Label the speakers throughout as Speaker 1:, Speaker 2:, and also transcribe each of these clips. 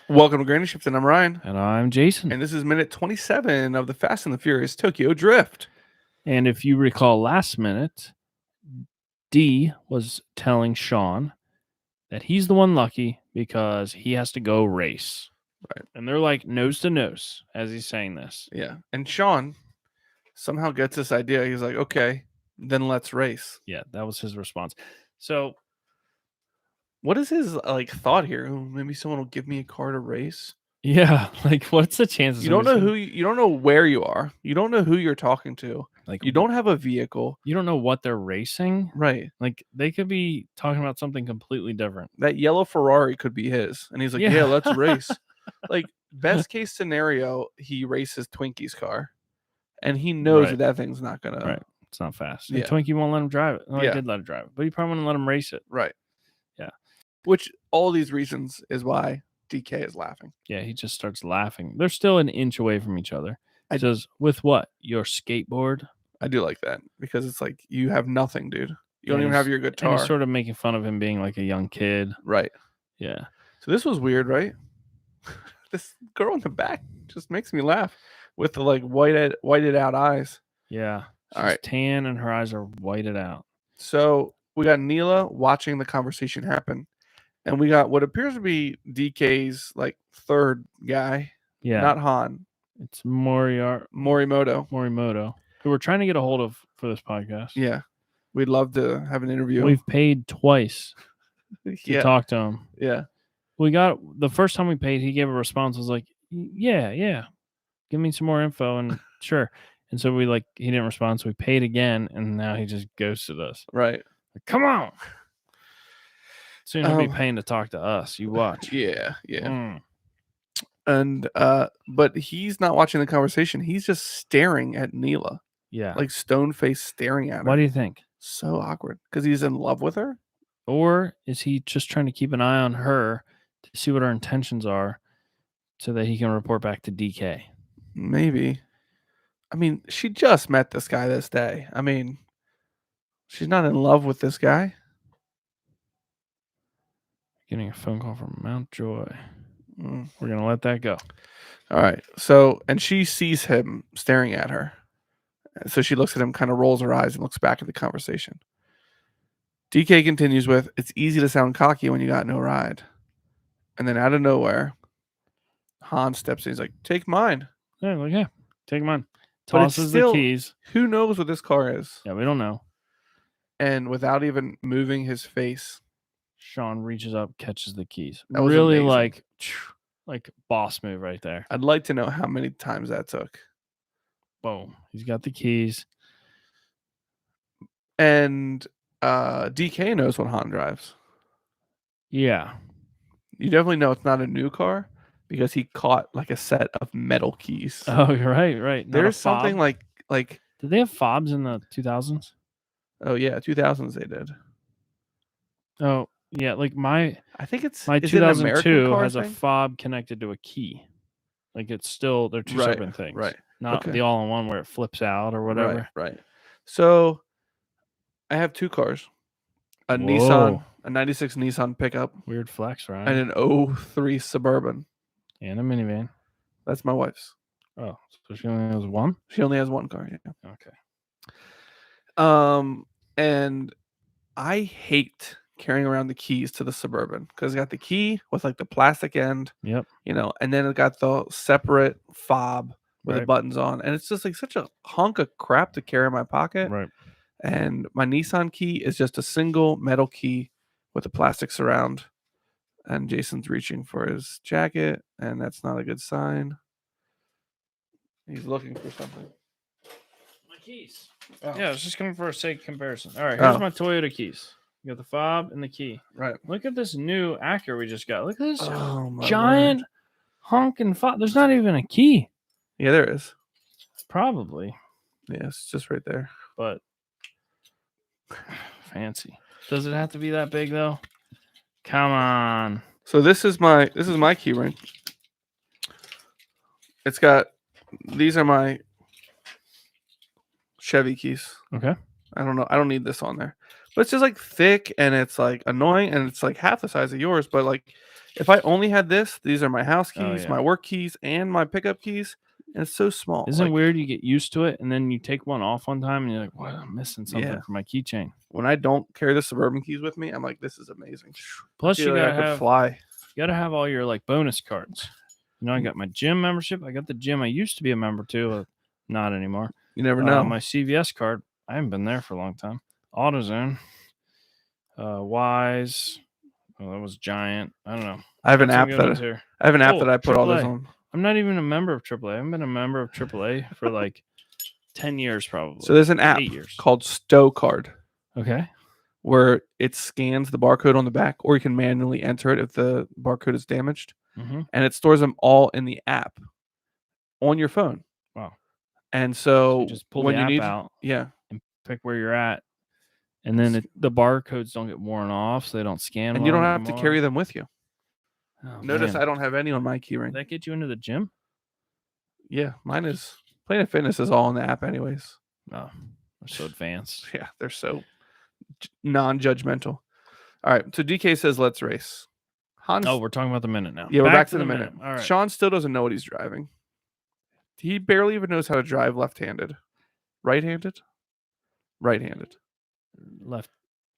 Speaker 1: Welcome to Granny Shift, and I'm Ryan.
Speaker 2: And I'm Jason.
Speaker 1: And this is minute 27 of the Fast and the Furious Tokyo Drift.
Speaker 2: And if you recall last minute, D was telling Sean that he's the one lucky because he has to go race.
Speaker 1: Right.
Speaker 2: And they're like nose to nose as he's saying this.
Speaker 1: Yeah. And Sean somehow gets this idea. He's like, okay, then let's race.
Speaker 2: Yeah, that was his response. So
Speaker 1: what is his thought here? Oh, maybe someone will give me a car to race.
Speaker 2: Yeah, like what's the chances?
Speaker 1: You don't know you don't know where you are. You don't know who you're talking to.
Speaker 2: Like
Speaker 1: you don't have a vehicle.
Speaker 2: You don't know what they're racing.
Speaker 1: Right.
Speaker 2: Like they could be talking about something completely different.
Speaker 1: That yellow Ferrari could be his. And he's like, yeah let's race. Like best case scenario, he races Twinkie's car. And he knows that thing's not gonna.
Speaker 2: Right. It's not fast.
Speaker 1: Yeah.
Speaker 2: And Twinkie won't let him drive it. Well, he did let him drive it, but he probably wouldn't let him race it.
Speaker 1: Right.
Speaker 2: Yeah.
Speaker 1: Which all these reasons is why DK is laughing.
Speaker 2: Yeah, he just starts laughing. They're still an inch away from each other. He says, with what? Your skateboard?
Speaker 1: I do like that because it's like you have nothing, dude. You don't even have your guitar.
Speaker 2: And he's sort of making fun of him being like a young kid.
Speaker 1: Right.
Speaker 2: Yeah.
Speaker 1: So this was weird, right? This girl in the back just makes me laugh with the like whited out eyes.
Speaker 2: Yeah. She's
Speaker 1: all right.
Speaker 2: Tan and her eyes are whited out.
Speaker 1: So we got Neela watching the conversation happen. And we got what appears to be DK's like third guy.
Speaker 2: Yeah.
Speaker 1: Not Han.
Speaker 2: It's Morimoto. Who we're trying to get a hold of for this podcast.
Speaker 1: Yeah. We'd love to have an interview.
Speaker 2: We've paid twice to talk to him.
Speaker 1: Yeah.
Speaker 2: We got the first time we paid, he gave a response, was like, yeah. Give me some more info and sure. And so he didn't respond, so we paid again, and now he just ghosted us.
Speaker 1: Right.
Speaker 2: Like, come on. Soon he'll be paying to talk to us. You watch.
Speaker 1: Yeah. And but he's not watching the conversation. He's just staring at Neela.
Speaker 2: Yeah.
Speaker 1: Like stone face staring at her.
Speaker 2: What do you think?
Speaker 1: So awkward. Because he's in love with her?
Speaker 2: Or is he just trying to keep an eye on her to see what her intentions are so that he can report back to DK?
Speaker 1: Maybe. I mean, she just met this guy this day. I mean, she's not in love with this guy.
Speaker 2: Getting a phone call from Mountjoy. We're going to let that go.
Speaker 1: All right. So, and she sees him staring at her. So she looks at him, kind of rolls her eyes, and looks back at the conversation. DK continues with, it's easy to sound cocky when you got no ride. And then out of nowhere, Han steps in. He's like, take mine.
Speaker 2: Yeah, take mine. Tosses the keys.
Speaker 1: Who knows what this car is?
Speaker 2: Yeah, we don't know.
Speaker 1: And without even moving his face,
Speaker 2: Sean reaches up, catches the keys.
Speaker 1: That was
Speaker 2: really
Speaker 1: amazing.
Speaker 2: like boss move right there.
Speaker 1: I'd like to know how many times that took.
Speaker 2: Boom. He's got the keys.
Speaker 1: And DK knows what Han drives.
Speaker 2: Yeah.
Speaker 1: You definitely know it's not a new car because he caught like a set of metal keys.
Speaker 2: Oh, right.
Speaker 1: There's something like
Speaker 2: did they have fobs in the 2000s?
Speaker 1: Oh yeah, 2000s they did.
Speaker 2: Oh, yeah, like I think
Speaker 1: it's
Speaker 2: my 2002 has a fob connected to a key. Like it's still, they're two separate things.
Speaker 1: Right.
Speaker 2: Not the all-in-one where it flips out or whatever.
Speaker 1: Right. So I have two cars. A Nissan, a 96 Nissan pickup.
Speaker 2: Weird flex, right?
Speaker 1: And an 03 Suburban.
Speaker 2: And a minivan.
Speaker 1: That's my wife's.
Speaker 2: Oh, so she only has one?
Speaker 1: She only has one car, yeah.
Speaker 2: Okay.
Speaker 1: And I hate carrying around the keys to the Suburban because it got the key with like the plastic end.
Speaker 2: Yep.
Speaker 1: And then it got the separate fob with the buttons on. And it's just like such a hunk of crap to carry in my pocket.
Speaker 2: Right.
Speaker 1: And my Nissan key is just a single metal key with a plastic surround. And Jason's reaching for his jacket, and that's not a good sign. He's looking for something.
Speaker 2: My keys. Oh. Yeah, I was just coming for a sake comparison. All right, here's my Toyota keys. You got the fob and the key.
Speaker 1: Right.
Speaker 2: Look at this new Acura we just got. Look at this giant honking fob. There's not even a key.
Speaker 1: Yeah, there is.
Speaker 2: Probably.
Speaker 1: Yeah, it's just right there.
Speaker 2: But fancy. Does it have to be that big though? Come on.
Speaker 1: So this is my key ring. It's got, these are my Chevy keys.
Speaker 2: Okay.
Speaker 1: I don't know. I don't need this on there. But it's just like thick and it's like annoying and it's like half the size of yours, but like If I only had this, these are my house
Speaker 2: Oh,
Speaker 1: keys,
Speaker 2: yeah.
Speaker 1: my work keys, and my pickup keys, and it's so small.
Speaker 2: Isn't it weird? You get used to it, and then you take one off one time, and you're like, "What? I'm missing something
Speaker 1: Yeah.
Speaker 2: from my keychain."
Speaker 1: When I don't carry the Suburban keys with me, I'm like, this is amazing.
Speaker 2: Plus,
Speaker 1: Feel
Speaker 2: you
Speaker 1: like
Speaker 2: gotta
Speaker 1: I could fly.
Speaker 2: all your like bonus cards. You know, I got my gym membership. I got the gym I used to be a member to, not anymore.
Speaker 1: You never know.
Speaker 2: My CVS card. I haven't been there for a long time. AutoZone, Wise. Oh, that was Giant. I don't know.
Speaker 1: I have an
Speaker 2: Got some
Speaker 1: app
Speaker 2: good
Speaker 1: that
Speaker 2: ones here.
Speaker 1: I have an app that I put all this
Speaker 2: AAA.
Speaker 1: on.
Speaker 2: I'm not even a member of AAA. I haven't been a member of AAA for like 10 years probably.
Speaker 1: So there's an app
Speaker 2: 8 years.
Speaker 1: called Stow Card
Speaker 2: Okay.
Speaker 1: where it scans the barcode on the back, or you can manually enter it if the barcode is damaged, and it stores them all in the app on your phone.
Speaker 2: Wow.
Speaker 1: And
Speaker 2: So
Speaker 1: so
Speaker 2: you just pull
Speaker 1: when
Speaker 2: the
Speaker 1: you
Speaker 2: app
Speaker 1: need,
Speaker 2: out
Speaker 1: yeah,
Speaker 2: and pick where you're at, and then the barcodes don't get worn off, so they don't scan.
Speaker 1: and you don't have to carry them with you.
Speaker 2: Oh,
Speaker 1: Notice
Speaker 2: man.
Speaker 1: I don't have any on my keyring.
Speaker 2: Did that get you into the gym?
Speaker 1: Yeah, mine is. Planet Fitness is all in the app, anyways.
Speaker 2: Oh, they're so advanced.
Speaker 1: Yeah, they're so non-judgmental. All right, so DK says, "Let's race." Hans.
Speaker 2: Oh, we're talking about the minute now.
Speaker 1: Yeah, we're back to the minute.
Speaker 2: All right.
Speaker 1: Sean still doesn't know what he's driving. He barely even knows how to drive left-handed. Right-handed? Right-handed.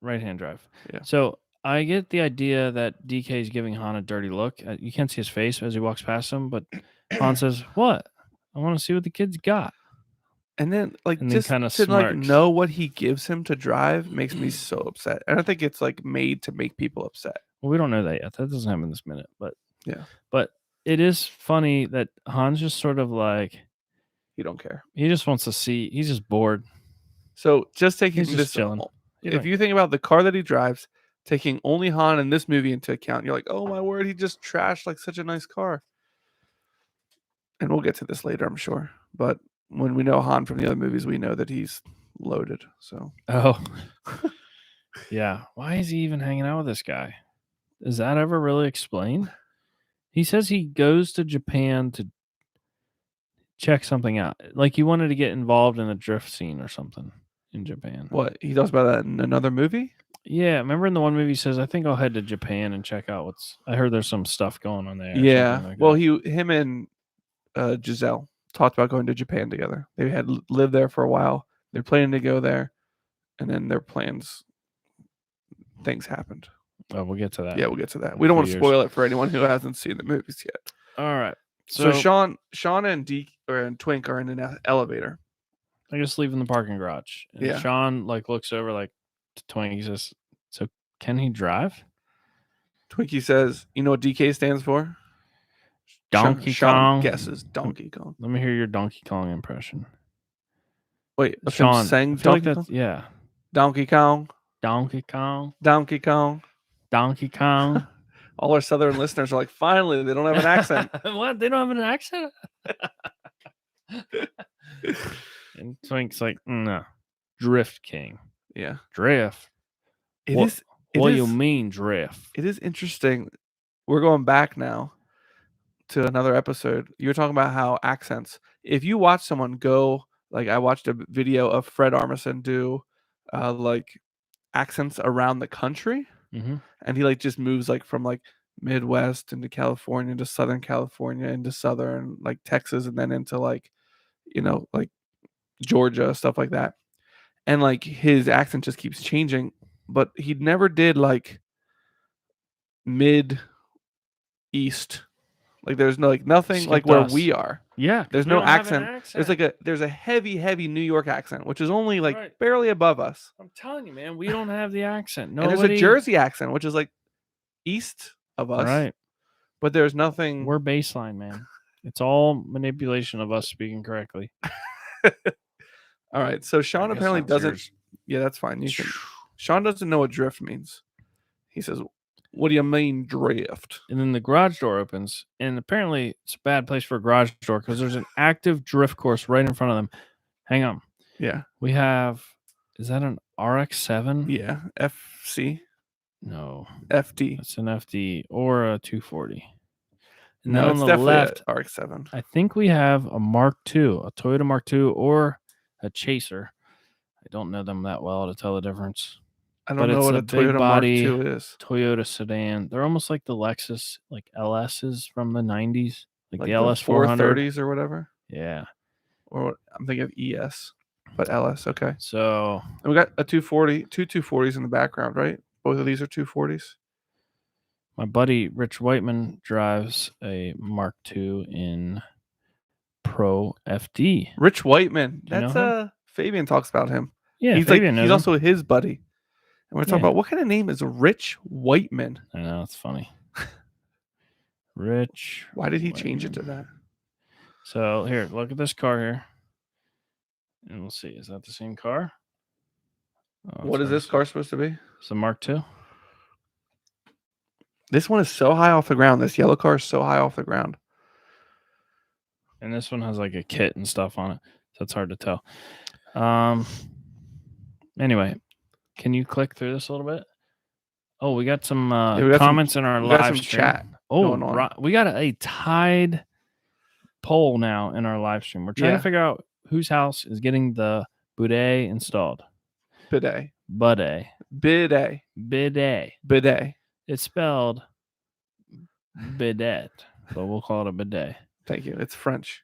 Speaker 2: Right-hand drive.
Speaker 1: Yeah.
Speaker 2: So I get the idea that DK is giving Han a dirty look. You can't see his face as he walks past him, but Han says, "What? I want to see what the kid's got."
Speaker 1: And then, like,
Speaker 2: And then
Speaker 1: just
Speaker 2: kinda
Speaker 1: to like
Speaker 2: smirks.
Speaker 1: know what he gives him to drive makes me so upset. And I think it's like made to make people upset.
Speaker 2: Well, we don't know that yet. That doesn't happen this minute, but
Speaker 1: Yeah.
Speaker 2: But it is funny that Han's just sort of like
Speaker 1: You don't care.
Speaker 2: he just wants to see. He's just bored.
Speaker 1: So just taking
Speaker 2: He's just
Speaker 1: this,
Speaker 2: chilling.
Speaker 1: if you think about the car that he drives, taking only Han in this movie into account, you're like, oh my word, he just trashed like such a nice car. And we'll get to this later, I'm sure. But when we know Han from the other movies, we know that he's loaded. So
Speaker 2: Oh, yeah. Why is he even hanging out with this guy? Is that ever really explained? He says he goes to Japan to check something out. Like he wanted to get involved in a drift scene or something in Japan.
Speaker 1: what? He talks about that in another movie?
Speaker 2: Yeah, remember in the one movie he says, "I think I'll head to Japan and check out what's." I heard there's some stuff going on there. or
Speaker 1: Yeah.
Speaker 2: something like
Speaker 1: Well,
Speaker 2: that.
Speaker 1: him and Giselle talked about going to Japan together. They had lived there for a while. They're planning to go there, and then their things happened.
Speaker 2: Oh, we'll get to that.
Speaker 1: Yeah, we'll get to that. We don't want to
Speaker 2: years.
Speaker 1: spoil it for anyone who hasn't seen the movies yet.
Speaker 2: All right.
Speaker 1: So Sean and Twink are in an elevator.
Speaker 2: I guess leaving the parking garage. And
Speaker 1: Yeah.
Speaker 2: Sean like looks over like to Twink. He says, "So can he drive?"
Speaker 1: Twinkie says, "You know what DK stands for?"
Speaker 2: Donkey
Speaker 1: Sean
Speaker 2: Kong.
Speaker 1: guesses Donkey Kong.
Speaker 2: Let me hear your Donkey Kong impression.
Speaker 1: Wait,
Speaker 2: Sean,
Speaker 1: saying
Speaker 2: I feel like
Speaker 1: Donkey
Speaker 2: that's
Speaker 1: Kong?
Speaker 2: yeah.
Speaker 1: Donkey Kong.
Speaker 2: Donkey Kong.
Speaker 1: Donkey Kong.
Speaker 2: Donkey Kong.
Speaker 1: All our southern listeners are like, finally, they don't have an accent.
Speaker 2: What? They don't have an accent? And Twink's like, no. Drift King.
Speaker 1: Yeah.
Speaker 2: Drift.
Speaker 1: What
Speaker 2: do you mean drift?
Speaker 1: It is interesting. We're going back now to another episode. You were talking about how accents, if you watch someone go, like I watched a video of Fred Armisen do like accents around the country, and he like just moves like from like Midwest into California to Southern California into Southern like Texas, and then into like, you know, like Georgia, stuff like that. And like his accent just keeps changing, but he never did like mid east. Like there's no like nothing
Speaker 2: Skip
Speaker 1: like where
Speaker 2: us.
Speaker 1: we are.
Speaker 2: Yeah.
Speaker 1: There's
Speaker 2: we
Speaker 1: no
Speaker 2: don't have
Speaker 1: accent.
Speaker 2: an accent.
Speaker 1: There's like there's a heavy New York accent, which is only like
Speaker 2: Right.
Speaker 1: barely above us.
Speaker 2: I'm telling you, man, we don't have the accent.
Speaker 1: And there's a Jersey accent, which is like east of us.
Speaker 2: Right.
Speaker 1: But there's nothing.
Speaker 2: We're baseline, man. It's all manipulation of us speaking correctly.
Speaker 1: All right. So Sean apparently doesn't. Yeah, that's fine. You can. Sean doesn't know what drift means. He says, "What do you mean drift?"
Speaker 2: And then the garage door opens, and apparently it's a bad place for a garage door because there's an active drift course right in front of them. Hang on.
Speaker 1: Yeah.
Speaker 2: We have, is that an RX-7?
Speaker 1: Yeah. FC.
Speaker 2: No.
Speaker 1: FD.
Speaker 2: It's an FD or a 240. And
Speaker 1: No,
Speaker 2: then
Speaker 1: it's
Speaker 2: on the
Speaker 1: definitely
Speaker 2: left,
Speaker 1: a RX-7.
Speaker 2: I think we have a Mark II, a Toyota Mark II or a Chaser. I don't know them that well to tell the difference.
Speaker 1: I
Speaker 2: but
Speaker 1: don't know
Speaker 2: it's
Speaker 1: what
Speaker 2: a
Speaker 1: a
Speaker 2: big
Speaker 1: Toyota
Speaker 2: body
Speaker 1: Mark II is.
Speaker 2: Toyota sedan. They're almost like the Lexus, like LSs from the 90s, like the LS 400.
Speaker 1: 430s or whatever.
Speaker 2: Yeah.
Speaker 1: Or I'm thinking of ES, but LS. Okay.
Speaker 2: So
Speaker 1: And we got a 240, two 240s in the background, right? Both of these are 240s.
Speaker 2: my buddy Rich Whiteman drives a Mark II in Pro FD.
Speaker 1: Rich Whiteman.
Speaker 2: Do you know
Speaker 1: That's Fabian talks about him.
Speaker 2: Yeah,
Speaker 1: He's
Speaker 2: Fabian knows
Speaker 1: he's
Speaker 2: him.
Speaker 1: also his buddy. And we're talking
Speaker 2: Yeah.
Speaker 1: about what kind of name is Rich Whiteman?
Speaker 2: I know, it's funny. Rich.
Speaker 1: Why did he change it to
Speaker 2: Whiteman.
Speaker 1: that?
Speaker 2: So here, look at this car here. And we'll see. Is that the same car? Oh,
Speaker 1: What is this car supposed to be?
Speaker 2: It's a Mark II.
Speaker 1: This one is so high off the ground. This yellow car is so high off the ground.
Speaker 2: And this one has like a kit and stuff on it. So it's hard to tell. Anyway, can you click through this a little bit? Oh, we got some
Speaker 1: we got
Speaker 2: comments in our
Speaker 1: we got
Speaker 2: live
Speaker 1: some
Speaker 2: stream.
Speaker 1: chat going on.
Speaker 2: We got a tied poll now in our live stream. We're trying to figure out whose house is getting the bidet installed.
Speaker 1: Bidet.
Speaker 2: Bidet. It's spelled bidet, but we'll call it a bidet.
Speaker 1: Thank you. It's French.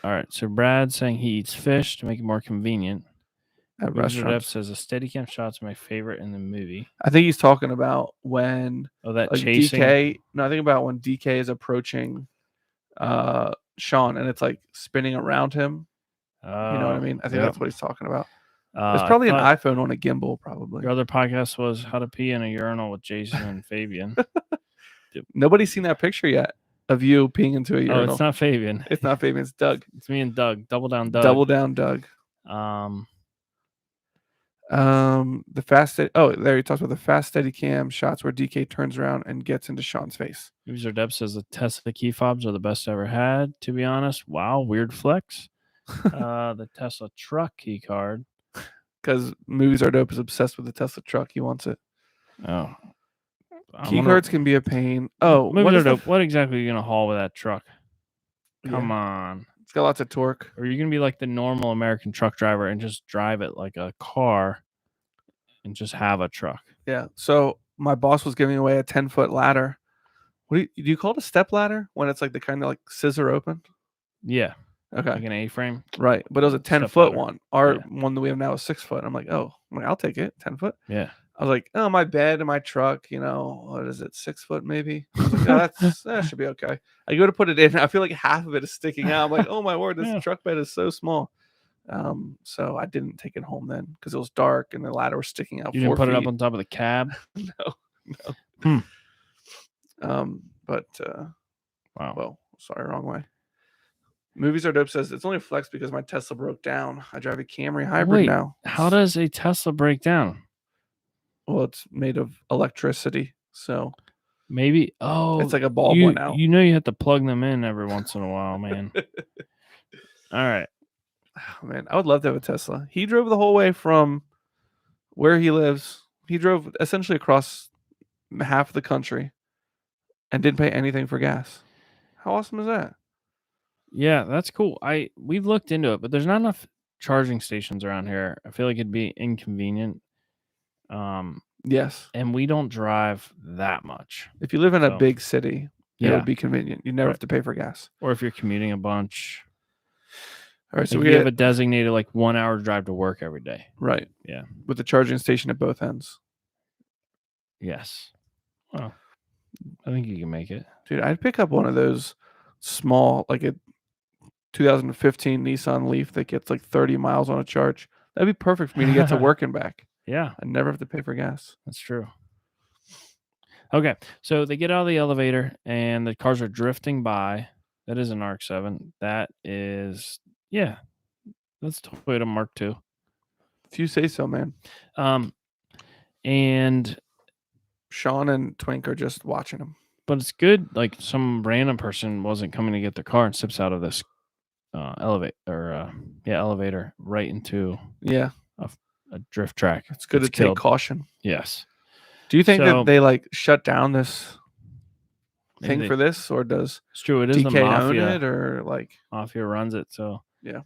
Speaker 2: All right. So Brad's saying he eats fish to make it more convenient.
Speaker 1: At
Speaker 2: Restaurant
Speaker 1: restaurants.
Speaker 2: says a Steadicam shot's my favorite in the movie.
Speaker 1: I think he's talking about when
Speaker 2: that
Speaker 1: like
Speaker 2: chasing.
Speaker 1: DK. No, I think about when DK is approaching Sean and it's like spinning around him. You know what I mean? I think that's what he's talking about. It's probably an iPhone on a gimbal, probably.
Speaker 2: Your other podcast was how to pee in a urinal with Jason and Fabian.
Speaker 1: Nobody's seen that picture yet of you peeing into a urinal.
Speaker 2: Oh, it's not Fabian.
Speaker 1: It's not Fabian. It's Doug.
Speaker 2: It's me and Doug. Double down, Doug.
Speaker 1: Double down, Doug. The fast. There he talks about the fast Steadicam shots where DK turns around and gets into Sean's face.
Speaker 2: User Deb says the Tesla key fobs are the best I ever had. To be honest, wow, weird flex. The Tesla truck key card.
Speaker 1: Because Movies Are Dope is obsessed with the Tesla truck. He wants it.
Speaker 2: Oh.
Speaker 1: Key cards can be a pain. Oh,
Speaker 2: Movies Are Dope. What exactly are you going to haul with that truck? Come on.
Speaker 1: It's got lots of torque.
Speaker 2: Or are you going to be like the normal American truck driver and just drive it like a car and just have a truck?
Speaker 1: Yeah. So my boss was giving away a 10-foot ladder. Do you call it a step ladder when it's like the kind of like scissor open?
Speaker 2: Yeah.
Speaker 1: Okay.
Speaker 2: Like an A-frame?
Speaker 1: Right. But it was a 10-foot one. Our one that we have now is 6 foot. I'm like, I'll take it. 10 foot.
Speaker 2: Yeah.
Speaker 1: I was like, my bed and my truck, what is it? 6 foot maybe? I was like, that should be okay. I go to put it in. I feel like half of it is sticking out. I'm like, oh my word, this truck bed is so small. So I didn't take it home then because it was dark and the ladder was sticking out.
Speaker 2: You didn't put it up on top of the cab?
Speaker 1: No.
Speaker 2: Wow.
Speaker 1: Well, sorry, wrong way. Movies Are Dope says it's only flex because my Tesla broke down. I drive a Camry hybrid now.
Speaker 2: How does a Tesla break down?
Speaker 1: Well, it's made of electricity, so
Speaker 2: maybe. Oh,
Speaker 1: it's like a bulb went out.
Speaker 2: You have to plug them in every once in a while, man. All right.
Speaker 1: Oh, man, I would love to have a Tesla. He drove the whole way from where he lives. He drove essentially across half of the country and didn't pay anything for gas. How awesome is that?
Speaker 2: Yeah, that's cool. We've looked into it, but there's not enough charging stations around here. I feel like it'd be inconvenient.
Speaker 1: Yes.
Speaker 2: And we don't drive that much.
Speaker 1: If you live in a big city, it would be convenient. You never have to pay for gas.
Speaker 2: Or if you're commuting a bunch.
Speaker 1: All right, so
Speaker 2: we have a designated 1 hour drive to work every day.
Speaker 1: Right.
Speaker 2: Yeah.
Speaker 1: With the charging station at both ends.
Speaker 2: Yes. Well, I think you can make it.
Speaker 1: Dude, I'd pick up one of those small, like a 2015 Nissan Leaf that gets 30 miles on a charge. That'd be perfect for me to get to work and back.
Speaker 2: Yeah.
Speaker 1: I never have to pay for gas.
Speaker 2: That's true. Okay. So they get out of the elevator and the cars are drifting by. That is an RX-7. That is, that's Toyota Mark II.
Speaker 1: If you say so, man.
Speaker 2: And
Speaker 1: Sean and Twink are just watching him.
Speaker 2: But it's good. Some random person wasn't coming to get their car and steps out of this elevator right into a drift track.
Speaker 1: It's good to take caution.
Speaker 2: Yes.
Speaker 1: Do you think that they shut down this thing for this, or does
Speaker 2: it's true? It is
Speaker 1: DK
Speaker 2: the mafia
Speaker 1: own it, or
Speaker 2: mafia runs it? So
Speaker 1: yeah.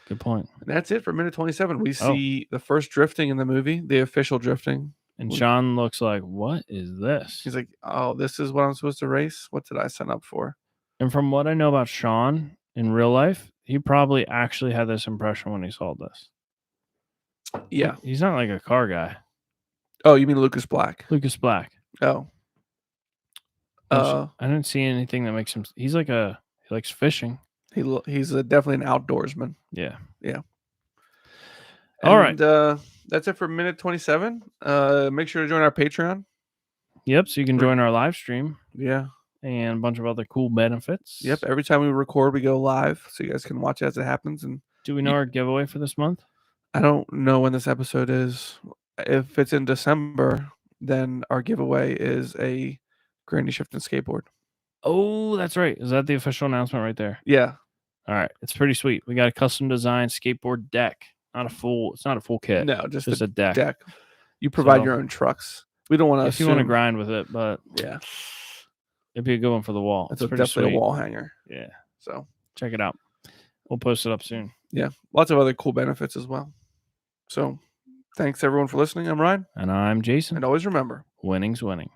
Speaker 2: Good point.
Speaker 1: And that's it for minute 27. We see the first drifting in the movie, the official drifting.
Speaker 2: And Sean looks like, what is this?
Speaker 1: He's like, oh, this is what I'm supposed to race? What did I sign up for?
Speaker 2: And from what I know about Sean in real life, he probably actually had this impression when he saw this.
Speaker 1: Yeah.
Speaker 2: He's not like a car guy.
Speaker 1: Oh, you mean Lucas Black?
Speaker 2: Lucas Black.
Speaker 1: Oh.
Speaker 2: I didn't see anything that makes him. He likes fishing.
Speaker 1: He's definitely an outdoorsman.
Speaker 2: Yeah.
Speaker 1: Yeah.
Speaker 2: All right.
Speaker 1: That's it for minute 27. Make sure to join our Patreon.
Speaker 2: Yep. So you can join our live stream.
Speaker 1: Yeah.
Speaker 2: And a bunch of other cool benefits.
Speaker 1: Yep. Every time we record, we go live, so you guys can watch as it happens. And
Speaker 2: do we know our giveaway for this month?
Speaker 1: I don't know when this episode is. If it's in December, then our giveaway is a granny shifting skateboard.
Speaker 2: Oh, that's right. Is that the official announcement right there?
Speaker 1: Yeah.
Speaker 2: All right. It's pretty sweet. We got a custom designed skateboard deck. It's not a full kit.
Speaker 1: No, just
Speaker 2: a deck.
Speaker 1: You provide your own trucks. We don't want to.
Speaker 2: If you want to grind with it, but
Speaker 1: yeah,
Speaker 2: it'd be a good one for the wall.
Speaker 1: It's definitely a wall hanger.
Speaker 2: Yeah.
Speaker 1: So
Speaker 2: check it out. We'll post it up soon.
Speaker 1: Yeah. Lots of other cool benefits as well. So thanks everyone for listening. I'm Ryan.
Speaker 2: And I'm Jason.
Speaker 1: And always remember,
Speaker 2: winning's winning.